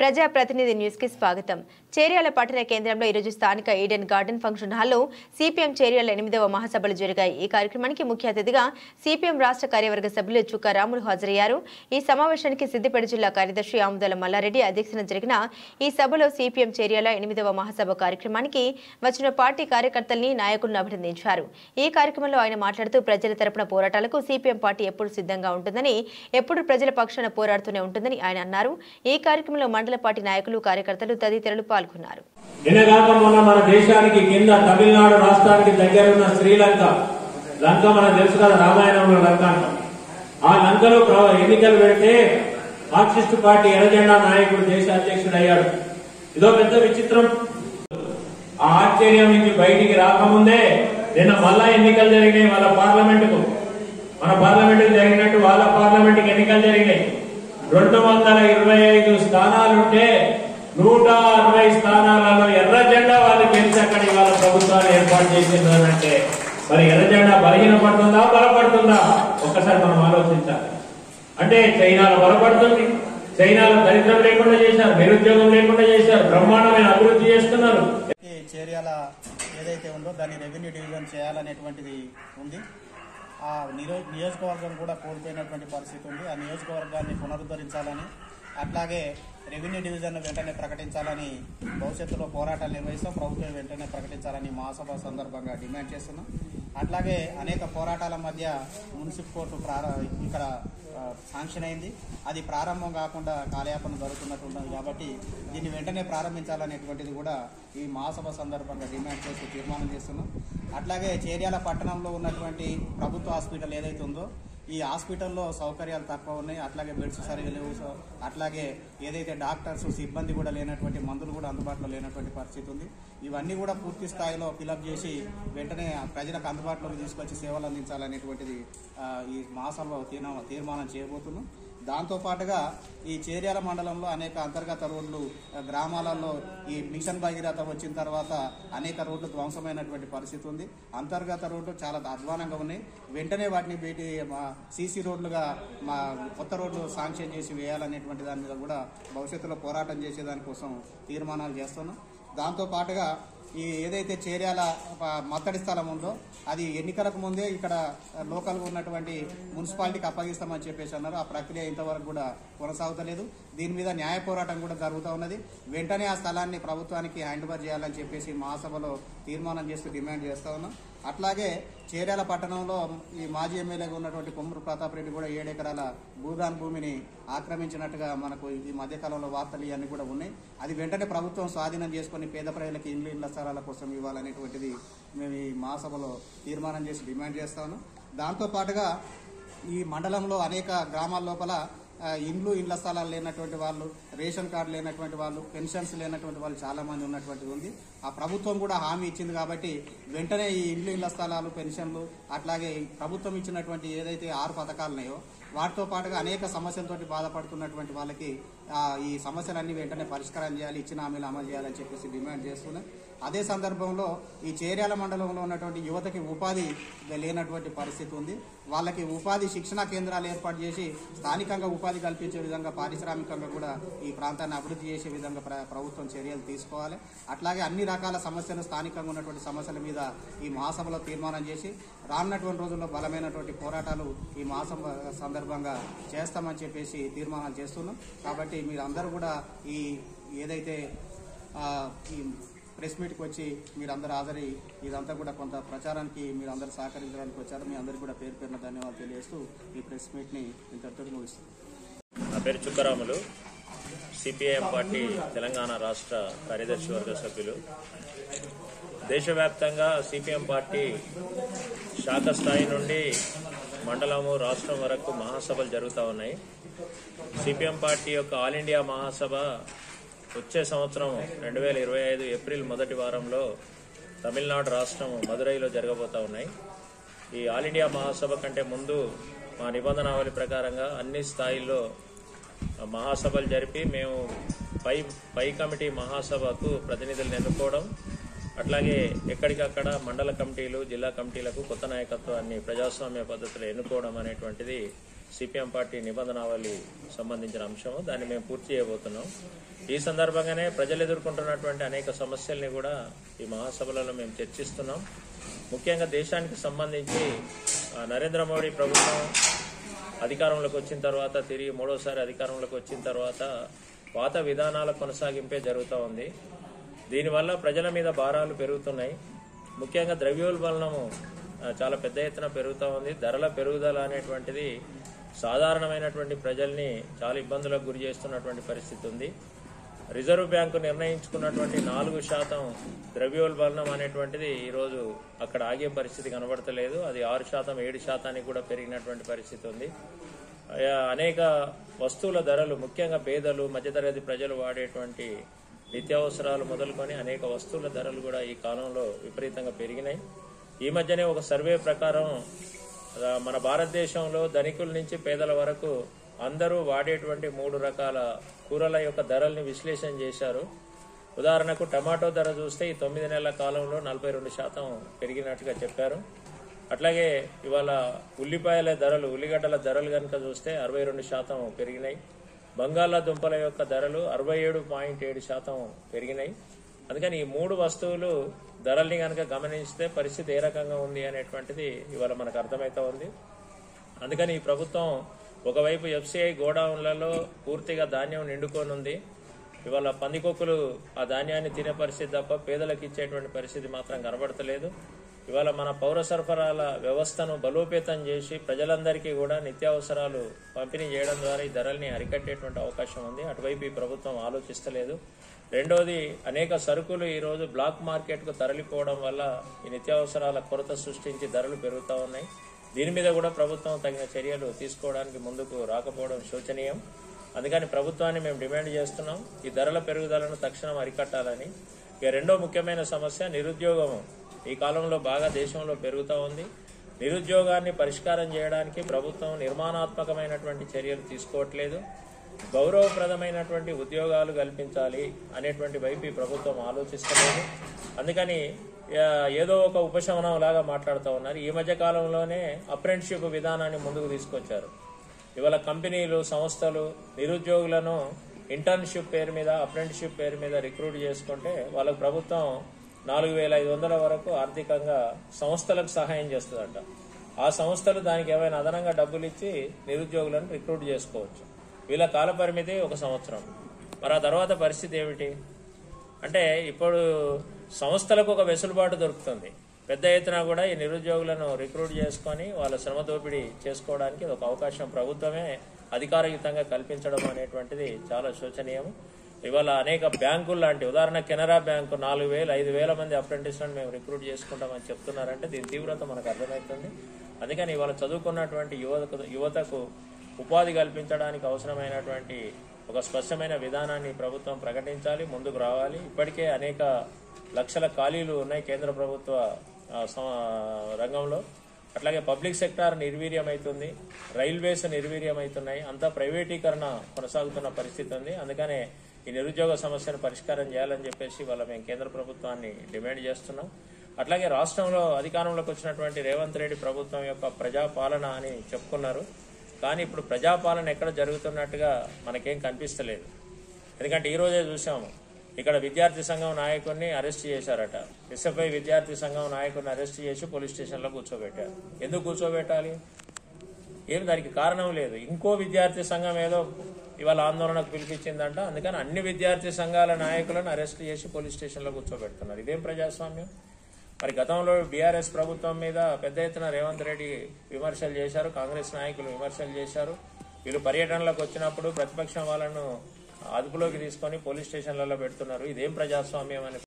ప్రజాప్రతినిధి న్యూస్ కి స్వాగతం. చేర్యాల పట్టణ కేంద్రంలో ఈరోజు స్థానిక ఈడెన్ గార్డెన్ ఫంక్షన్ హాల్లో సిపిఎం చేర్యాల 8వ మహాసభలు జరిగాయి. ఈ కార్యక్రమానికి ముఖ్య అతిథిగా సిపిఎం రాష్ట్ర కార్యవర్గ సభ్యులు చుక్క రాములు హాజరయ్యారు. ఈ సమావేశానికి సిద్దిపేట జిల్లా కార్యదర్శి ఆముదాల మల్లారెడ్డి అధ్యక్షతన జరిగిన ఈ సభలో సిపిఎం చేర్యాల 8వ మహాసభ కార్యక్రమానికి వచ్చిన పార్టీ కార్యకర్తల్ని నాయకులను అభినందించారు. ఈ కార్యక్రమంలో ఆయన మాట్లాడుతూ ప్రజల తరపున పోరాటాలకు సిపిఎం పార్టీ ఎప్పుడు సిద్ధంగా ఉంటుందని, ఎప్పుడు ప్రజల పక్షాన పోరాడుతూనే ఉంటుందని ఆయన అన్నారు. ఈ కార్యక్రమంలో మండల పార్టీ నాయకులు, కార్యకర్తలు తదితరులు పాల్గొన్నారు. మన దేశానికి కింద తమిళనాడు రాష్ట్రానికి దగ్గర ఉన్న శ్రీలంక లంక మనకు తెలుసు కదా, రామాయణంలో లంక అంటాం. ఆ లంకలో ఎన్నికలు పెడితే మార్క్సిస్ట్ పార్టీ ఎర్రజెండా నాయకుడు దేశ అధ్యక్షుడు అయ్యాడు. ఇదో పెద్ద విచిత్రం. ఆ ఆశ్చర్యం నుంచి బయటికి రాకముందే నిన్న మళ్ళా ఎన్నికలు జరిగినాయి. వాళ్ళ పార్లమెంటుకు, మన పార్లమెంటుకు జరిగినట్టు వాళ్ళ పార్లమెంటుకి ఎన్నికలు జరిగినాయి. 225 స్థానాలుంటే 160 స్థానాలలో ఎర్ర జెండా వాళ్ళు గెలిచి అక్కడ ఇవాళ ప్రభుత్వాన్ని ఏర్పాటు చేసిందంటే మరి ఎర్ర జెండా బలహీనపడుతుందా, బలపడుతుందా? ఒక్కసారి మనం ఆలోచించాలి. అంటే చైనాలో బలపడుతుంది. చైనాలో దరిద్రం లేకుండా చేశారు, నిరుద్యోగం లేకుండా చేశారు, బ్రహ్మాండమైన అభివృద్ధి చేస్తున్నారు. చేర్యాల ఏదైతే ఉందో దాన్ని రెవెన్యూ డివిజన్ చేయాలనేటువంటిది ఉంది. ఆ నియోజకవర్గం కూడా కోల్పోయినటువంటి పరిస్థితి ఉంది. ఆ నియోజకవర్గాన్ని పునరుద్ధరించాలని, అట్లాగే రెవెన్యూ డివిజన్ వెంటనే ప్రకటించాలని భవిష్యత్తులో పోరాటాలు నిర్వహిస్తాం. ప్రభుత్వం వెంటనే ప్రకటించాలని మహాసభ సందర్భంగా డిమాండ్ చేస్తున్నాం. అట్లాగే అనేక పోరాటాల మధ్య మున్సిపల్ కోర్టు ఇక్కడ శాంక్షన్ అయింది. అది ప్రారంభం కాకుండా కాలయాపన జరుగుతున్నట్టు కాబట్టి దీన్ని వెంటనే ప్రారంభించాలనేటువంటిది కూడా ఈ మహాసభ సందర్భంగా డిమాండ్ చేస్తూ తీర్మానం చేస్తున్నాం. అట్లాగే చేర్యాల పట్టణంలో ఉన్నటువంటి ప్రభుత్వ హాస్పిటల్ ఏదైతే ఉందో ఈ హాస్పిటల్లో సౌకర్యాలు తక్కువ ఉన్నాయి. అట్లాగే బెడ్స్ సరిగా లేవు. అట్లాగే ఏదైతే డాక్టర్స్ సిబ్బంది కూడా లేనటువంటి, మందులు కూడా అందుబాటులో లేనటువంటి పరిస్థితి ఉంది. ఇవన్నీ కూడా పూర్తి స్థాయిలో ఫిలప్ చేసి వెంటనే ప్రజలకు అందుబాటులోకి తీసుకొచ్చి సేవలు అందించాలనేటువంటిది ఈ మహాసభలో తీర్మానం చేయబోతున్నాం. దాంతోపాటుగా ఈ చేర్యాల మండలంలో అనేక అంతర్గత రోడ్లు, గ్రామాలలో ఈ మిషన్ భగీరథ వచ్చిన తర్వాత అనేక రోడ్లు ధ్వంసమైనటువంటి పరిస్థితి ఉంది. అంతర్గత రోడ్లు చాలా అధ్వానంగా ఉన్నాయి. వెంటనే వాటిని సీసీ రోడ్లుగా కొత్త రోడ్లు శాంక్షన్ చేసి వేయాలనేటువంటి దాని మీద కూడా భవిష్యత్తులో పోరాటం చేసేదానికోసం తీర్మానాలు చేస్తున్నాం. దాంతోపాటుగా ఈ ఏదైతే చేర్యాల మత్తడి స్థలం ఉందో అది ఎన్నికలకు ముందే ఇక్కడ లోకల్గా ఉన్నటువంటి మున్సిపాలిటీకి అప్పగిస్తామని చెప్పేసి అన్నారు. ఆ ప్రక్రియ ఇంతవరకు కూడా కొనసాగుతలేదు. దీని మీద న్యాయ పోరాటం కూడా జరుగుతూ ఉన్నది. వెంటనే ఆ స్థలాన్ని ప్రభుత్వానికి హ్యాండ్ ఓవర్ చేయాలని చెప్పేసి మహాసభలో తీర్మానం చేస్తూ డిమాండ్ చేస్తూ ఉన్నాం. అట్లాగే చేర్యాల పట్టణంలో ఈ మాజీ ఎమ్మెల్యేగా ఉన్నటువంటి కొమ్మూరు ప్రతాప్ రెడ్డి కూడా 7 ఎకరాల భూదాన్ భూమిని ఆక్రమించినట్టుగా మనకు ఈ మధ్యకాలంలో వార్తలు ఇవన్నీ కూడా ఉన్నాయి. అది వెంటనే ప్రభుత్వం స్వాధీనం చేసుకుని పేద ప్రజలకు ఇళ్ల స్థలాల కోసం ఇవ్వాలనేటువంటిది మేము ఈ మహాసభలో తీర్మానం చేసి డిమాండ్ చేస్తాను. దాంతోపాటుగా ఈ మండలంలో అనేక గ్రామాల లోపల ఇళ్ల స్థలాలు లేనటువంటి వాళ్ళు, రేషన్ కార్డు లేనటువంటి వాళ్ళు, పెన్షన్స్ లేనటువంటి వాళ్ళు చాలా మంది ఉన్నటువంటిది ఉంది. ఆ ప్రభుత్వం కూడా హామీ ఇచ్చింది కాబట్టి వెంటనే ఈ ఇళ్ల స్థలాలు, పెన్షన్లు, అట్లాగే ప్రభుత్వం ఇచ్చినటువంటి ఏదైతే 6 పథకాలు ఉన్నాయో వాటితో పాటుగా అనేక సమస్యలతోటి బాధపడుతున్నటువంటి వాళ్ళకి ఈ సమస్యలన్నీ వెంటనే పరిష్కారం చేయాలి, ఇచ్చిన హామీలు అమలు చేయాలని చెప్పేసి డిమాండ్ చేస్తున్నాం. అదే సందర్భంలో ఈ చేర్యాల మండలంలో ఉన్నటువంటి యువతకి ఉపాధి లేనటువంటి పరిస్థితి ఉంది. వాళ్ళకి ఉపాధి శిక్షణా కేంద్రాలు ఏర్పాటు చేసి స్థానికంగా ఉపాధి కల్పించే విధంగా, పారిశ్రామికంగా కూడా ఈ ప్రాంతాన్ని అభివృద్ధి చేసే విధంగా ప్రభుత్వం చర్యలు తీసుకోవాలి. అట్లాగే అన్ని రకాల సమస్యలు, స్థానికంగా ఉన్నటువంటి సమస్యల మీద ఈ మహాసభలో తీర్మానం చేసి రానున్నటువంటి రోజుల్లో బలమైనటువంటి పోరాటాలు ఈ మహాసభ సందర్భంగా చేస్తామని చెప్పేసి తీర్మానాలు చేస్తున్నాం. కాబట్టి మీరు అందరూ కూడా ఈ ఏదైతే ఈ ప్రెస్ మీట్కి వచ్చి మీరందరూ హాజరై ఇదంతా కూడా కొంత ప్రచారానికి మీరందరూ సహకరించడానికి వచ్చారు. మీ అందరికీ కూడా పేరు పేరున ధన్యవాదాలు తెలియజేస్తూ ఈ ప్రెస్ మీట్ని ఇంతటితో ముగిస్తుంది. నా పేరు చుక్కరాములు, సిపిఐఎం పార్టీ తెలంగాణ రాష్ట్ర కార్యదర్శి వర్గ సభ్యులు. దేశవ్యాప్తంగా సిపిఎం పార్టీ శాఖ స్థాయి నుండి మండలము, రాష్ట్రం వరకు మహాసభలు జరుగుతూ ఉన్నాయి. సిపిఎం పార్టీ యొక్క ఆల్ ఇండియా మహాసభ వచ్చే సంవత్సరం 2025 ఏప్రిల్ మొదటి వారంలో తమిళనాడు రాష్ట్రం మదురైలో జరగబోతా ఉన్నాయి. ఈ ఆల్ ఇండియా మహాసభ కంటే ముందు మా నిబంధనావళి ప్రకారంగా అన్ని స్థాయిల్లో మహాసభలు జరిపి మేము పై కమిటీ మహాసభకు ప్రతినిధులను ఎన్నుకోవడం, అట్లాగే ఎక్కడికక్కడ మండల కమిటీలు, జిల్లా కమిటీలకు కొత్త నాయకత్వాన్ని ప్రజాస్వామ్య పద్ధతిలో ఎన్నుకోవడం అనేటువంటిది సిపిఎం పార్టీ నిబంధనావళి సంబంధించిన అంశము. దాన్ని మేము పూర్తి చేయబోతున్నాం. ఈ సందర్భంగానే ప్రజలు ఎదుర్కొంటున్నటువంటి అనేక సమస్యల్ని కూడా ఈ మహాసభలలో మేము చర్చిస్తున్నాం. ముఖ్యంగా దేశానికి సంబంధించి నరేంద్ర మోడీ ప్రభుత్వం అధికారంలోకి వచ్చిన తర్వాత, తిరిగి మూడోసారి అధికారంలోకి వచ్చిన తర్వాత పాత విధానాల కొనసాగింపే జరుగుతూ ఉంది. దీనివల్ల ప్రజల మీద భారాలు పెరుగుతున్నాయి. ముఖ్యంగా ద్రవ్యోల్బణము చాలా పెద్ద ఎత్తున పెరుగుతూ ఉంది. ధరల పెరుగుదల అనేటువంటిది సాధారణమైనటువంటి ప్రజల్ని చాలా ఇబ్బందులకు గురి చేస్తున్నటువంటి పరిస్థితి ఉంది. రిజర్వ్ బ్యాంకు నిర్ణయించుకున్నటువంటి 4% ద్రవ్యోల్బణం అనేటువంటిది ఈరోజు అక్కడ ఆగే పరిస్థితి కనబడతలేదు. అది 6%, 7% కూడా పెరిగినటువంటి పరిస్థితి ఉంది. అనేక వస్తువుల ధరలు, ముఖ్యంగా పేదలు, మధ్యతరగతి ప్రజలు వాడేటువంటి నిత్యావసరాలు మొదలుకొని అనేక వస్తువుల ధరలు కూడా ఈ కాలంలో విపరీతంగా పెరిగినాయి. ఈ మధ్యనే ఒక సర్వే ప్రకారం మన భారతదేశంలో ధనికుల నుంచి పేదల వరకు అందరూ వాడేటువంటి 3 రకాల కూరల యొక్క ధరల్ని విశ్లేషణ చేశారు. ఉదాహరణకు టమాటో ధర చూస్తే ఈ 9 నెలల కాలంలో 42% పెరిగినట్టుగా చెప్పారు. అట్లాగే ఇవాళ ఉల్లిపాయల ధరలు, ఉల్లిగడ్డల ధరలు కనుక చూస్తే 62% పెరిగినాయి. బంగాళాదుంపల యొక్క ధరలు 67.7% పెరిగినాయి. అందుకని ఈ 3 వస్తువులు ధరల్ని కనుక గమనిస్తే పరిస్థితి ఏ రకంగా ఉంది అనేటువంటిది ఇవాళ మనకు అర్థమవుతా ఉంది. అందుకని ఈ ప్రభుత్వం ఒకవైపు ఎఫ్సిఐ గోడౌన్లలో పూర్తిగా ధాన్యం నిండుకొని ఉంది. ఇవాళ పందికొక్కులు ఆ ధాన్యాన్ని తినే పరిస్థితి తప్ప పేదలకు ఇచ్చేటువంటి పరిస్థితి మాత్రం కనబడతలేదు. ఇవాళ మన పౌర సరఫరాల వ్యవస్థను బలోపేతం చేసి ప్రజలందరికీ కూడా నిత్యావసరాలు పంపిణీ చేయడం ద్వారా ఈ ధరల్ని అరికట్టేటువంటి అవకాశం ఉంది. అటువైపు ఈ ప్రభుత్వం ఆలోచిస్తలేదు. రెండోది, అనేక సరుకులు ఈరోజు బ్లాక్ మార్కెట్కు తరలిపోవడం వల్ల ఈ నిత్యావసరాల కొరత సృష్టించి ధరలు పెరుగుతూ ఉన్నాయి. దీని మీద కూడా ప్రభుత్వం తగిన చర్యలు తీసుకోవడానికి ముందుకు రాకపోవడం శోచనీయం. అందుకని ప్రభుత్వాన్ని మేము డిమాండ్ చేస్తున్నాం, ఈ ధరల పెరుగుదలను తక్షణం అరికట్టాలని. ఇక రెండో ముఖ్యమైన సమస్య నిరుద్యోగము. ఈ కాలంలో బాగా దేశంలో పెరుగుతూ ఉంది. నిరుద్యోగాన్ని పరిష్కారం చేయడానికి ప్రభుత్వం నిర్మాణాత్మకమైనటువంటి చర్యలు తీసుకోవట్లేదు. గౌరవప్రదమైనటువంటి ఉద్యోగాలు కల్పించాలి అనేటువంటి వైపు ఈ ప్రభుత్వం ఆలోచిస్తలేదు. అందుకని ఏదో ఒక ఉపశమనం లాగా మాట్లాడుతూ ఉన్నారు. ఈ మధ్య కాలంలోనే అప్రెంటిస్షిప్ విధానాన్ని ముందుకు తీసుకొచ్చారు. ఇవాళ కంపెనీలు, సంస్థలు నిరుద్యోగులను ఇంటర్న్షిప్ పేరు మీద, అప్రెంటిస్షిప్ పేరు మీద రిక్రూట్ చేసుకుంటే వాళ్ళకు ప్రభుత్వం 4,500 వరకు ఆర్థికంగా సంస్థలకు సహాయం చేస్తుందంట. ఆ సంస్థలు దానికి ఏమైనా అదనంగా డబ్బులు ఇచ్చి నిరుద్యోగులను రిక్రూట్ చేసుకోవచ్చు. వీళ్ళ కాల పరిమితి 1 సంవత్సరం. మరి ఆ తర్వాత పరిస్థితి ఏమిటి అంటే, ఇప్పుడు సంస్థలకు ఒక వెసులుబాటు దొరుకుతుంది. పెద్ద ఎత్తున కూడా ఈ నిరుద్యోగులను రిక్రూట్ చేసుకొని వాళ్ళ శ్రమ దోపిడీ చేసుకోవడానికి ఒక అవకాశం ప్రభుత్వమే అధికారయుతంగా కల్పించడం అనేటువంటిది చాలా శోచనీయం. ఇవాళ అనేక బ్యాంకులు లాంటి, ఉదాహరణ కెనరా బ్యాంకు 4,000, 5,000 మంది అప్రెంటిస్లను మేము రిక్రూట్ చేసుకుంటామని చెప్తున్నారంటే దీని తీవ్రత మనకు అర్థమవుతుంది. అందుకని ఇవాళ చదువుకున్నటువంటి యువతకు ఉపాధి కల్పించడానికి అవసరమైనటువంటి ఒక స్పష్టమైన విధానాన్ని ప్రభుత్వం ప్రకటించాలి, ముందుకు రావాలి. ఇప్పటికే అనేక లక్షల ఖాళీలు ఉన్నాయి కేంద్ర ప్రభుత్వ రంగంలో. అట్లాగే పబ్లిక్ సెక్టార్ నిర్వీర్యమవుతుంది, రైల్వేస్ నిర్వీర్యమవుతున్నాయి, అంతా ప్రైవేటీకరణ కొనసాగుతున్న పరిస్థితి ఉంది. అందుకనే ఈ నిరుద్యోగ సమస్యను పరిష్కారం చేయాలని చెప్పేసి వాళ్ళ మేము కేంద్ర ప్రభుత్వాన్ని డిమాండ్ చేస్తున్నాం. అట్లాగే రాష్ట్రంలో అధికారంలోకి వచ్చినటువంటి రేవంత్ రెడ్డి ప్రభుత్వం యొక్క ప్రజాపాలన అని చెప్పుకున్నారు. కానీ ఇప్పుడు ప్రజాపాలన ఎక్కడ జరుగుతున్నట్టుగా మనకేం కనిపిస్తలేదు. ఎందుకంటే ఈరోజే చూసాము, ఇక్కడ విద్యార్థి సంఘం నాయకుడిని అరెస్ట్ చేశారట. ఎస్ఎఫ్ఐ విద్యార్థి సంఘం నాయకుడిని అరెస్ట్ చేసి పోలీస్ స్టేషన్లో కూర్చోబెట్టారు. ఎందుకు కూర్చోబెట్టాలి? ఏమి దానికి కారణం లేదు. ఇంకో విద్యార్థి సంఘం ఏదో ఇవాళ ఆందోళనకు పిలిపించిందంట, అందుకని అన్ని విద్యార్థి సంఘాల నాయకులను అరెస్ట్ చేసి పోలీస్ స్టేషన్లో కూర్చోబెడుతున్నారు. ఇదేం ప్రజాస్వామ్యం? మరి గతంలో బీఆర్ఎస్ ప్రభుత్వం మీద పెద్ద ఎత్తున రేవంత్ రెడ్డి విమర్శలు చేశారు, కాంగ్రెస్ నాయకులు విమర్శలు చేశారు. వీళ్ళు పర్యటనలకు వచ్చినప్పుడు ప్రతిపక్షం వాళ్ళను అదుపులోకి తీసుకొని పోలీస్ స్టేషన్లలో పెడుతున్నారు. ఇదేం ప్రజాస్వామ్యం అని